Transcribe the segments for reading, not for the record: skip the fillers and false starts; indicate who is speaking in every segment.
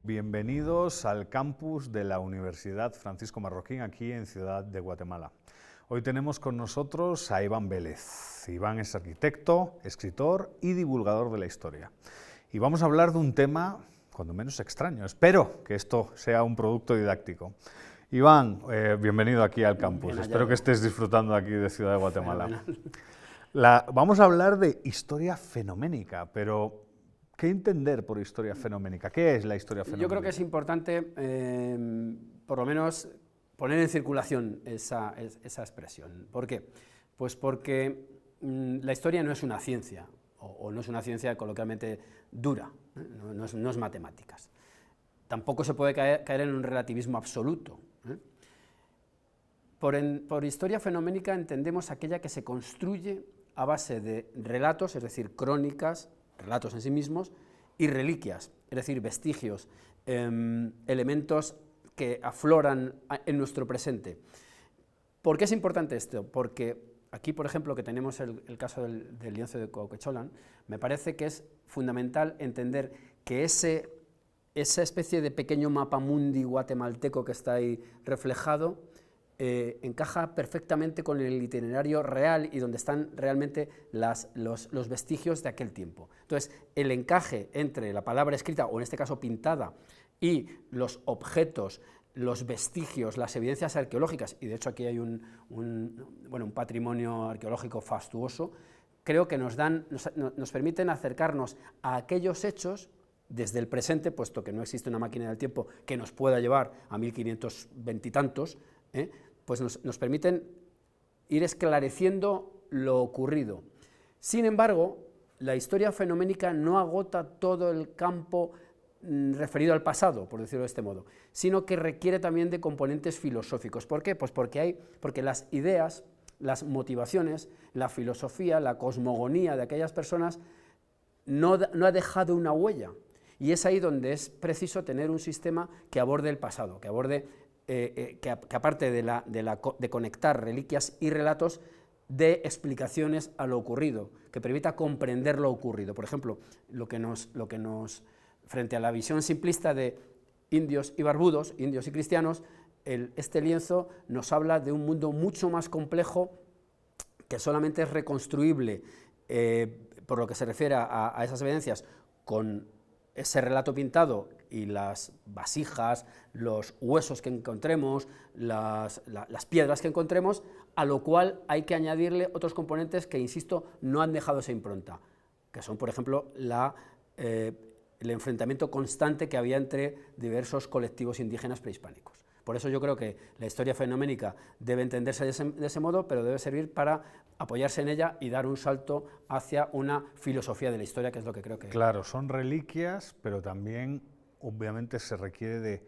Speaker 1: Bienvenidos al campus de la Universidad Francisco Marroquín, aquí en Ciudad de Guatemala. Hoy tenemos con nosotros a Iván Vélez. Iván es arquitecto, escritor y divulgador de la historia. Y vamos a hablar de un tema, cuando menos extraño. Espero que esto sea un producto didáctico. Iván, bienvenido aquí al campus.
Speaker 2: Bien,
Speaker 1: espero que estés disfrutando aquí de Ciudad de Guatemala.
Speaker 2: Vamos a hablar de historia fenoménica, pero ¿qué entender por historia fenoménica? ¿Qué es la historia fenoménica?
Speaker 3: Yo creo que es importante, por lo menos, poner en circulación esa expresión. ¿Por qué? Pues porque la historia no es una ciencia, o no es una ciencia coloquialmente dura, no es matemáticas. Tampoco se puede caer en un relativismo absoluto. Por historia fenoménica entendemos aquella que se construye a base de relatos, es decir, crónicas, relatos en sí mismos, y reliquias, es decir, vestigios, elementos que afloran en nuestro presente. ¿Por qué es importante esto? Porque aquí, por ejemplo, que tenemos el caso del lienzo de Coquecholan, me parece que es fundamental entender que esa especie de pequeño mapamundi guatemalteco que está ahí reflejado encaja perfectamente con el itinerario real y donde están realmente los vestigios de aquel tiempo. Entonces, el encaje entre la palabra escrita, o en este caso pintada, y los objetos, los vestigios, las evidencias arqueológicas, y de hecho aquí hay un patrimonio arqueológico fastuoso, creo que nos permiten acercarnos a aquellos hechos desde el presente, puesto que no existe una máquina del tiempo que nos pueda llevar a 1520 y tantos, pues nos permiten ir esclareciendo lo ocurrido. Sin embargo, la historia fenoménica no agota todo el campo referido al pasado, por decirlo de este modo, sino que requiere también de componentes filosóficos. ¿Por qué? Pues porque las ideas, las motivaciones, la filosofía, la cosmogonía de aquellas personas no ha dejado una huella, y es ahí donde es preciso tener un sistema que aborde el pasado, que aborde que aparte de conectar reliquias y relatos, dé explicaciones a lo ocurrido, que permita comprender lo ocurrido. Por ejemplo, frente a la visión simplista de indios y barbudos, indios y cristianos, este lienzo nos habla de un mundo mucho más complejo que solamente es reconstruible por lo que se refiere a esas evidencias con ese relato pintado y las vasijas, los huesos que encontremos, las piedras que encontremos, a lo cual hay que añadirle otros componentes que, insisto, no han dejado esa impronta, que son, por ejemplo, el enfrentamiento constante que había entre diversos colectivos indígenas prehispánicos. Por eso yo creo que la historia fenoménica debe entenderse de ese modo, pero debe servir para apoyarse en ella y dar un salto hacia una filosofía de la historia, que es lo que creo que...
Speaker 1: Claro, son reliquias, pero también, obviamente, se requiere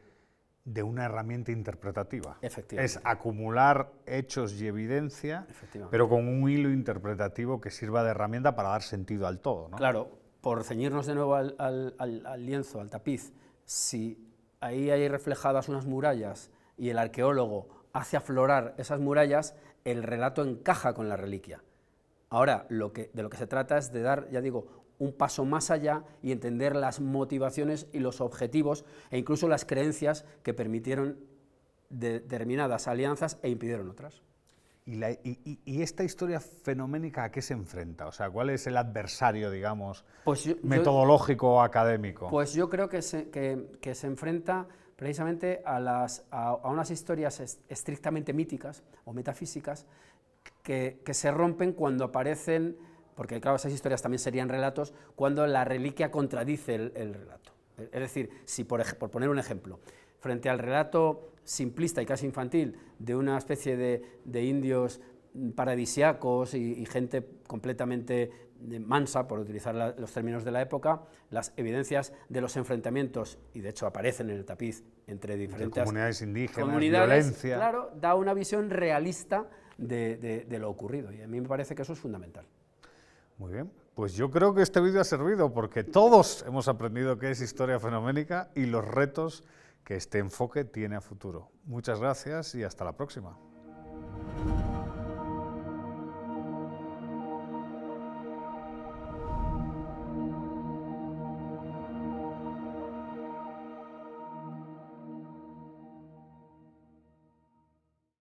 Speaker 1: de una herramienta interpretativa.
Speaker 3: Efectivamente.
Speaker 1: Es acumular hechos y evidencia, pero con un hilo interpretativo que sirva de herramienta para dar sentido al todo, ¿no?
Speaker 3: Claro, por ceñirnos de nuevo al lienzo, al tapiz, si ahí hay reflejadas unas murallas y el arqueólogo hace aflorar esas murallas, el relato encaja con la reliquia. Ahora, de lo que se trata es de dar, ya digo, un paso más allá y entender las motivaciones y los objetivos e incluso las creencias que permitieron determinadas alianzas e impidieron otras.
Speaker 1: ¿Y esta historia fenoménica a qué se enfrenta? O sea, ¿cuál es el adversario, digamos, metodológico o académico?
Speaker 3: Pues yo creo que se enfrenta precisamente a unas historias estrictamente míticas o metafísicas que se rompen cuando aparecen, porque claro, esas historias también serían relatos, cuando la reliquia contradice el relato. Es decir, si por poner un ejemplo, frente al relato simplista y casi infantil de una especie de indios paradisiacos y gente completamente mansa, por utilizar los términos de la época, las evidencias de los enfrentamientos, y de hecho aparecen en el tapiz entre diferentes
Speaker 1: comunidades indígenas, violencia...
Speaker 3: Claro, da una visión realista de lo ocurrido, y a mí me parece que eso es fundamental.
Speaker 1: Muy bien, pues yo creo que este vídeo ha servido porque todos hemos aprendido qué es historia fenoménica y los retos que este enfoque tiene a futuro. Muchas gracias y hasta la próxima.